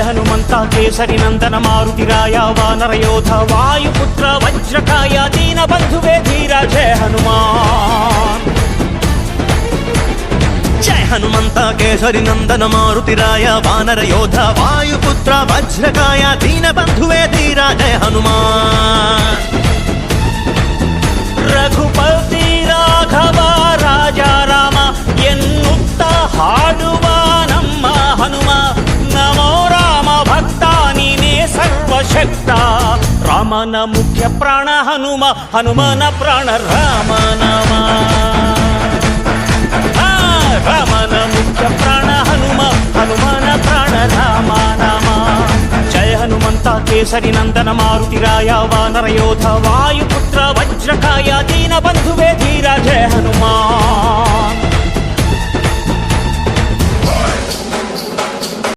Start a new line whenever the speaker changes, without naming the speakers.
హనుమంత కేసరి నందన మారుతిరాయ వానర యోధ వాయుపుత్ర వజ్రకాయ దీన బంధువే ధీర జయ హనుమాన్. జయ హనుమంత కేసరి నందన మారుతిరాయ వానర యోధ వాయుపుత్ర వజ్రకాయ దీన బంధువే ధీర జయ హనుమాన్. ರಘುಪತಿ ರಾಘವ ರಾಜ ರಾಮ ಎನ್ನುತ್ತ ಹಾಡುವ ನಮ್ಮ ಹನುಮ ನಮೋ ರಾಮ ಭಕ್ತ ನೀನೇ ಸರ್ವಶಕ್ತ. ರಾಮನ ಮುಖ್ಯ ಪ್ರಾಣ ಹನುಮ ಹನುಮನ ಪ್ರಾಣ ರಾಮ ನಾಮ. ರಾಮನ ಮುಖ್ಯ ಪ್ರಾಣ ಹನುಮ ಹನುಮನ ಪ್ರಾಣ ರಾಮ ನಾಮ. ಜಯ ಹನುಮಂತ ಕೇಸರಿ ನಂದನ ಮಾರುತಿರಾಯ ವಾನರ ಯೋಧ ವಾಯುಪುತ್ರ ವಜ್ರಕಾಯ ದೀನ ಬಂಧುವೇ ಧೀರ ಜಯ ಹನುಮಾನ್.